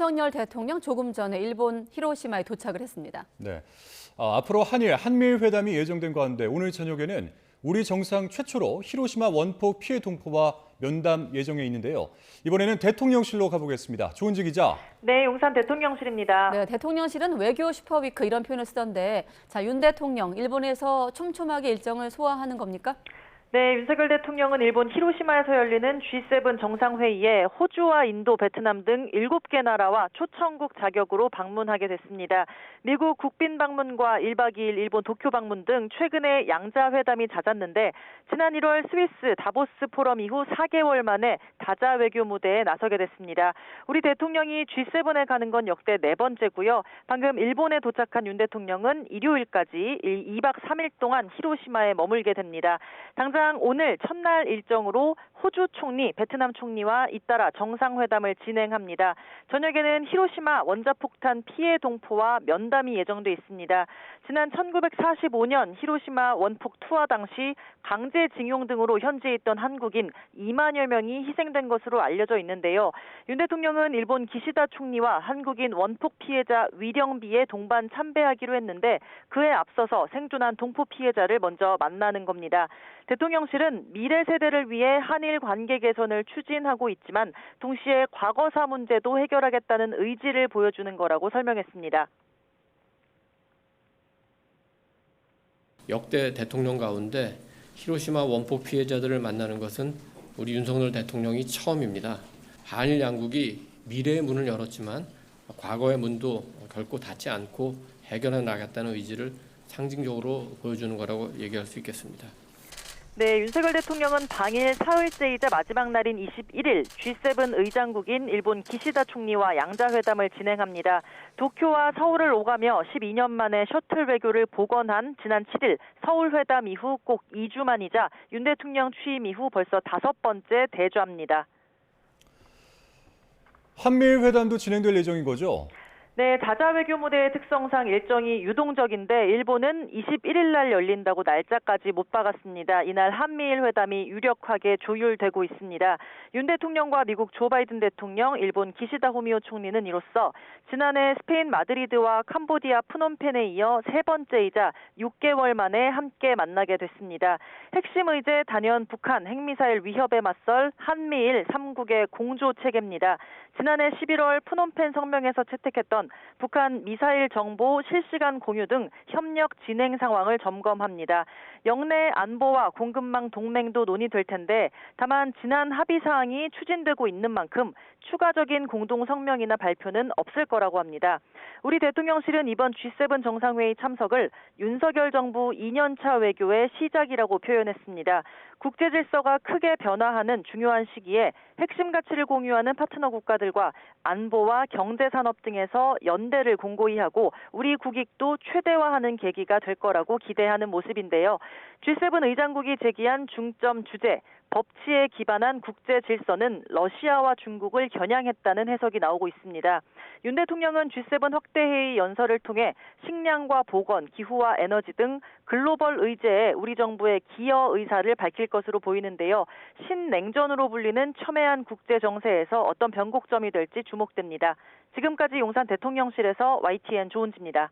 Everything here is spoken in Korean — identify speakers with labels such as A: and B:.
A: 윤석열 대통령 조금 전에 일본 히로시마에 도착을 했습니다.
B: 네. 앞으로 한미일 회담이 예정된 가운데 오늘 저녁에는 우리 정상 최초로 히로시마 원폭 피해 동포와 면담 예정에 있는데요. 이번에는 대통령실로 가보겠습니다. 조은지 기자.
C: 네, 용산 대통령실입니다.
A: 네, 대통령실은 외교 슈퍼위크 이런 표현을 쓰던데, 윤 대통령 일본에서 촘촘하게 일정을 소화하는 겁니까?
C: 네, 윤석열 대통령은 일본 히로시마에서 열리는 G7 정상회의에 호주와 인도, 베트남 등 7개 나라와 초청국 자격으로 방문하게 됐습니다. 미국 국빈 방문과 1박 2일 일본 도쿄 방문 등 최근에 양자 회담이 잦았는데 지난 1월 스위스 다보스 포럼 이후 4개월 만에 다자 외교 무대에 나서게 됐습니다. 우리 대통령이 G7에 가는 건 역대 4번째고요. 방금 일본에 도착한 윤 대통령은 일요일까지 2박 3일 동안 히로시마에 머물게 됩니다. 당장 오늘 첫날 일정으로 호주 총리, 베트남 총리와 잇따라 정상회담을 진행합니다. 저녁에는 히로시마 원자폭탄 피해 동포와 면담이 예정돼 있습니다. 지난 1945년 히로시마 원폭 투하 당시 강제징용 등으로 현지에 있던 한국인 2만여 명이 희생된 것으로 알려져 있는데요. 윤 대통령은 일본 기시다 총리와 한국인 원폭 피해자 위령비에 동반 참배하기로 했는데 그에 앞서서 생존한 동포 피해자를 먼저 만나는 겁니다. 대통령실은 미래 세대를 위해 한일 관계 개선을 추진하고 있지만 동시에 과거사 문제도 해결하겠다는 의지를 보여주는 거라고 설명했습니다.
D: 역대 대통령 가운데 히로시마 원폭 피해자들을 만나는 것은 우리 윤석열 대통령이 처음입니다. 한일 양국이 미래의 문을 열었지만 과거의 문도 결코 닫지 않고 해결해 나가겠다는 의지를 상징적으로 보여주는 거라고 얘기할 수 있겠습니다.
C: 네, 윤석열 대통령은 당일 사흘째이자 마지막 날인 21일 G7 의장국인 일본 기시다 총리와 양자회담을 진행합니다. 도쿄와 서울을 오가며 12년 만에 셔틀 외교를 복원한 지난 7일 서울회담 이후 꼭 2주 만이자 윤 대통령 취임 이후 벌써 5번째 대좌입니다.
B: 한미일 회담도 진행될 예정인 거죠?
C: 네, 다자 외교 무대의 특성상 일정이 유동적인데 일본은 21일 날 열린다고 날짜까지 못 박았습니다. 이날 한미일 회담이 유력하게 조율되고 있습니다. 윤 대통령과 미국 조 바이든 대통령, 일본 기시다 후미오 총리는 이로써 지난해 스페인 마드리드와 캄보디아 프놈펜에 이어 세 번째이자 6개월 만에 함께 만나게 됐습니다. 핵심 의제 단연 북한 핵미사일 위협에 맞설 한미일 3국의 공조 체계입니다. 지난해 11월 프놈펜 성명에서 채택했던 북한 미사일 정보 실시간 공유 등 협력 진행 상황을 점검합니다. 영내 안보와 공급망 동맹도 논의될 텐데 다만 지난 합의 사항이 추진되고 있는 만큼 추가적인 공동 성명이나 발표는 없을 거라고 합니다. 우리 대통령실은 이번 G7 정상회의 참석을 윤석열 정부 2년차 외교의 시작이라고 표현했습니다. 국제 질서가 크게 변화하는 중요한 시기에 핵심 가치를 공유하는 파트너 국가들과 안보와 경제 산업 등에서 연대를 공고히 하고 우리 국익도 최대화하는 계기가 될 거라고 기대하는 모습인데요. G7 의장국이 제기한 중점 주제, 법치에 기반한 국제 질서는 러시아와 중국을 겨냥했다는 해석이 나오고 있습니다. 윤 대통령은 G7 확대회의 연설을 통해 식량과 보건, 기후와 에너지 등 글로벌 의제에 우리 정부의 기여 의사를 밝힐 것으로 보이는데요. 신냉전으로 불리는 첨예한 국제 정세에서 어떤 변곡점이 될지 주목됩니다. 지금까지 용산 대통령실에서 YTN 조은지입니다.